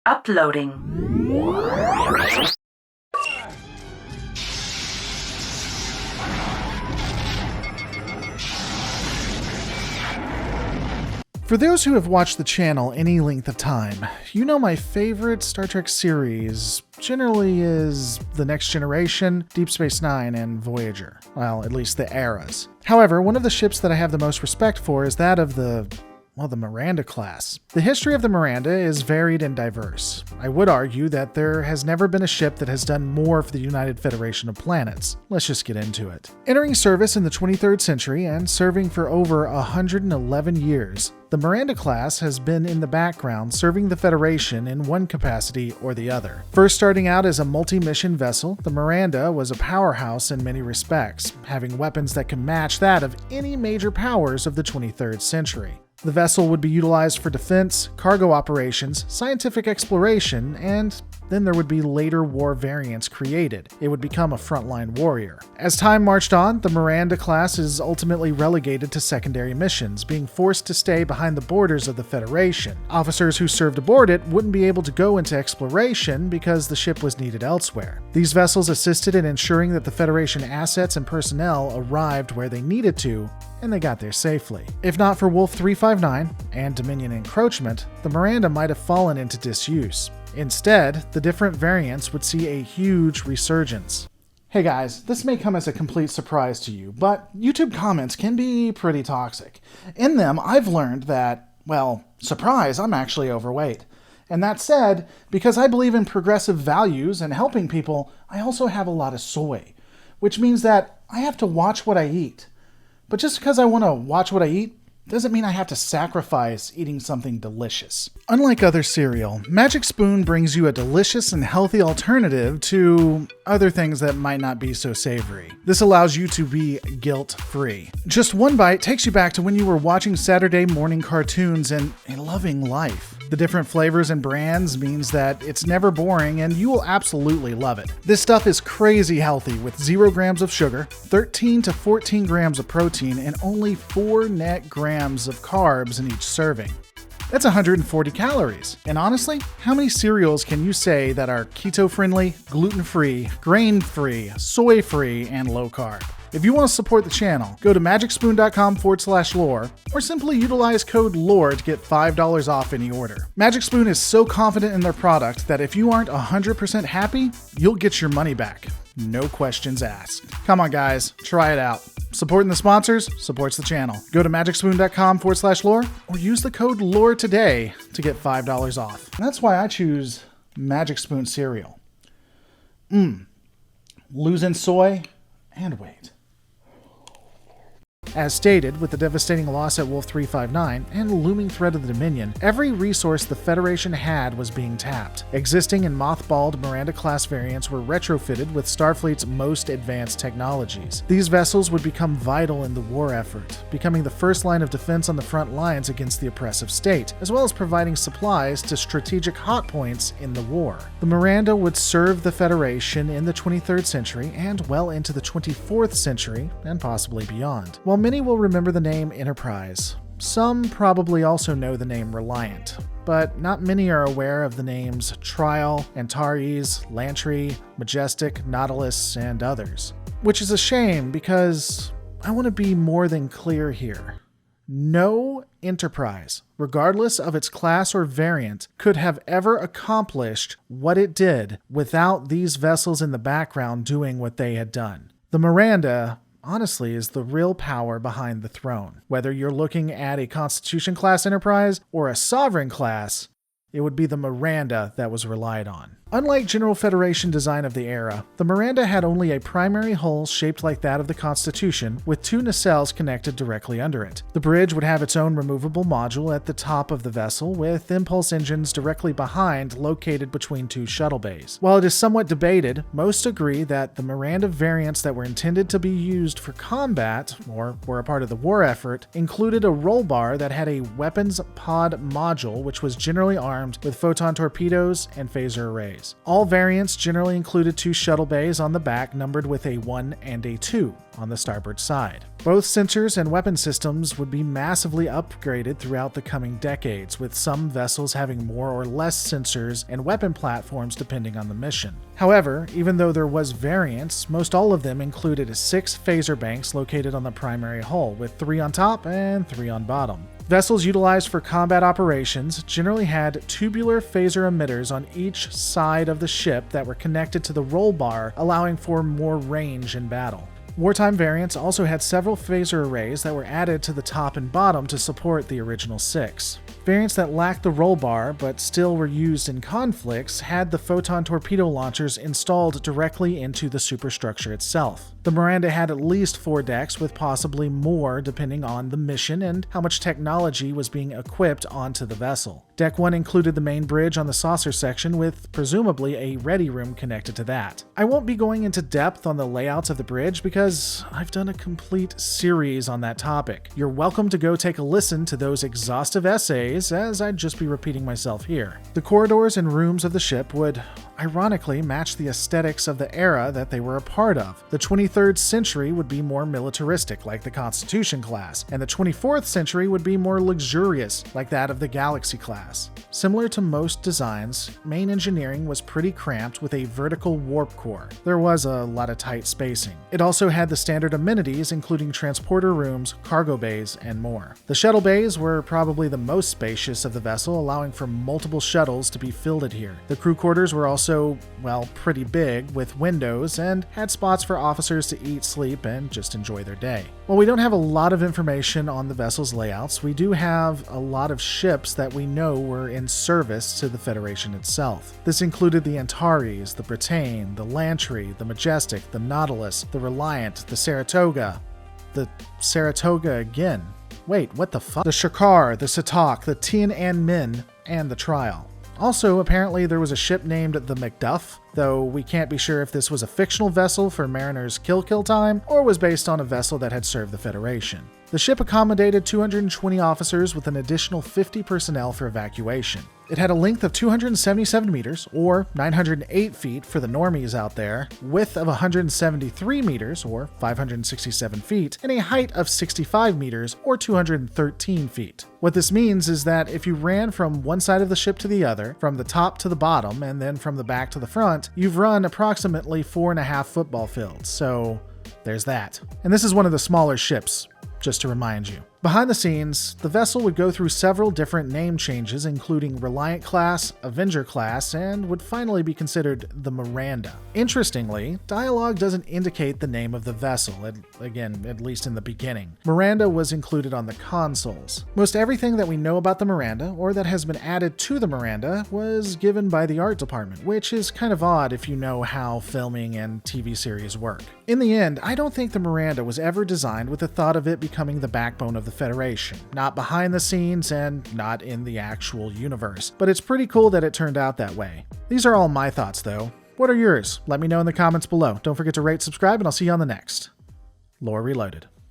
Uploading. For those who have watched the channel any length of time, you know my favorite Star Trek series generally is The Next Generation, Deep Space Nine, and Voyager. Well, at least the eras. However, one of the ships that I have the most respect for is that of the Miranda class. The history of the Miranda is varied and diverse. I would argue that there has never been a ship that has done more for the United Federation of Planets. Let's just get into it. Entering service in the 23rd century and serving for over 111 years, the Miranda class has been in the background serving the Federation in one capacity or the other. First starting out as a multi-mission vessel, the Miranda was a powerhouse in many respects, having weapons that can match that of any major powers of the 23rd century. The vessel would be utilized for defense, cargo operations, scientific exploration, and then there would be later war variants created. It would become a frontline warrior. As time marched on, the Miranda class is ultimately relegated to secondary missions, being forced to stay behind the borders of the Federation. Officers who served aboard it wouldn't be able to go into exploration because the ship was needed elsewhere. These vessels assisted in ensuring that the Federation assets and personnel arrived where they needed to, and they got there safely. If not for Wolf 359 and Dominion encroachment, the Miranda might have fallen into disuse. Instead, the different variants would see a huge resurgence. Hey guys, this may come as a complete surprise to you, but YouTube comments can be pretty toxic. In them, I've learned that, well, surprise, I'm actually overweight. And that said, because I believe in progressive values and helping people, I also have a lot of soy, which means that I have to watch what I eat. But just because I want to watch what I eat doesn't mean I have to sacrifice eating something delicious. Unlike other cereal, Magic Spoon brings you a delicious and healthy alternative to other things that might not be so savory. This allows you to be guilt-free. Just one bite takes you back to when you were watching Saturday morning cartoons and loving life. The different flavors and brands means that it's never boring and you will absolutely love it. This stuff is crazy healthy with 0 grams of sugar, 13 to 14 grams of protein, and only 4 net grams of carbs in each serving. That's 140 calories. And honestly, how many cereals can you say that are keto-friendly, gluten-free, grain-free, soy-free, and low-carb? If you want to support the channel, go to magicspoon.com/lore or simply utilize code LORE to get $5 off any order. Magic Spoon is so confident in their product that if you aren't 100% happy, you'll get your money back. No questions asked. Come on guys, try it out. Supporting the sponsors supports the channel. Go to magicspoon.com/lore or use the code LORE today to get $5 off. And that's why I choose Magic Spoon cereal. Losing soy and weight. As stated, with the devastating loss at Wolf 359 and the looming threat of the Dominion, every resource the Federation had was being tapped. Existing and mothballed Miranda-class variants were retrofitted with Starfleet's most advanced technologies. These vessels would become vital in the war effort, becoming the first line of defense on the front lines against the oppressive state, as well as providing supplies to strategic hotpoints in the war. The Miranda would serve the Federation in the 23rd century and well into the 24th century, and possibly beyond. While many will remember the name Enterprise, some probably also know the name Reliant, but not many are aware of the names Trial, Antares, Lantry, Majestic, Nautilus, and others. Which is a shame because I want to be more than clear here. No Enterprise, regardless of its class or variant, could have ever accomplished what it did without these vessels in the background doing what they had done. The Miranda, honestly, is the real power behind the throne. Whether you're looking at a Constitution-class Enterprise or a Sovereign class, it would be the Miranda that was relied on. Unlike General Federation design of the era, the Miranda had only a primary hull shaped like that of the Constitution, with 2 nacelles connected directly under it. The bridge would have its own removable module at the top of the vessel, with impulse engines directly behind, located between 2 shuttle bays. While it is somewhat debated, most agree that the Miranda variants that were intended to be used for combat, or were a part of the war effort, included a roll bar that had a weapons pod module which was generally armed with photon torpedoes and phaser arrays. bays. All variants generally included 2 shuttle bays on the back numbered with a 1 and a 2 on the starboard side. Both sensors and weapon systems would be massively upgraded throughout the coming decades, with some vessels having more or less sensors and weapon platforms depending on the mission. However, even though there was variance, most all of them included 6 phaser banks located on the primary hull, with 3 on top and 3 on bottom. Vessels utilized for combat operations generally had tubular phaser emitters on each side of the ship that were connected to the roll bar, allowing for more range in battle. Wartime variants also had several phaser arrays that were added to the top and bottom to support the original 6. Variants that lacked the roll bar but still were used in conflicts had the photon torpedo launchers installed directly into the superstructure itself. The Miranda had at least 4 decks, with possibly more depending on the mission and how much technology was being equipped onto the vessel. Deck 1 included the main bridge on the saucer section, with presumably a ready room connected to that. I won't be going into depth on the layouts of the bridge because I've done a complete series on that topic. You're welcome to go take a listen to those exhaustive essays, as I'd just be repeating myself here. The corridors and rooms of the ship would ironically match the aesthetics of the era that they were a part of. The 23rd century would be more militaristic, like the Constitution class, and the 24th century would be more luxurious, like that of the Galaxy class. Similar to most designs, main engineering was pretty cramped with a vertical warp core. There was a lot of tight spacing. It also had the standard amenities, including transporter rooms, cargo bays, and more. The shuttle bays were probably the most spacious of the vessel, allowing for multiple shuttles to be fielded here. The crew quarters were also, well, pretty big, with windows, and had spots for officers to eat, sleep, and just enjoy their day. While we don't have a lot of information on the vessel's layouts, we do have a lot of ships that we know were in service to the Federation itself. This included the Antares, the Britannia, the Lantry, the Majestic, the Nautilus, the Reliant, the Saratoga. The Saratoga again. Wait, what the fuck? The Shakar, the Satak, the Tiananmen, and the Trial. Also, apparently there was a ship named the Macduff, though we can't be sure if this was a fictional vessel for mariners' kill time or was based on a vessel that had served the Federation. The ship accommodated 220 officers with an additional 50 personnel for evacuation. It had a length of 277 meters, or 908 feet for the normies out there, width of 173 meters, or 567 feet, and a height of 65 meters, or 213 feet. What this means is that if you ran from one side of the ship to the other, from the top to the bottom, and then from the back to the front, you've run approximately 4.5 football fields, so there's that. And this is one of the smaller ships, just to remind you. Behind the scenes, the vessel would go through several different name changes, including Reliant class, Avenger class, and would finally be considered the Miranda. Interestingly, dialogue doesn't indicate the name of the vessel, at least in the beginning. Miranda was included on the consoles. Most everything that we know about the Miranda, or that has been added to the Miranda, was given by the art department, which is kind of odd if you know how filming and TV series work. In the end, I don't think the Miranda was ever designed with the thought of it becoming the backbone of the Federation. Not behind the scenes and not in the actual universe. But it's pretty cool that it turned out that way. These are all my thoughts though. What are yours? Let me know in the comments below. Don't forget to rate, subscribe, and I'll see you on the next Lore Reloaded.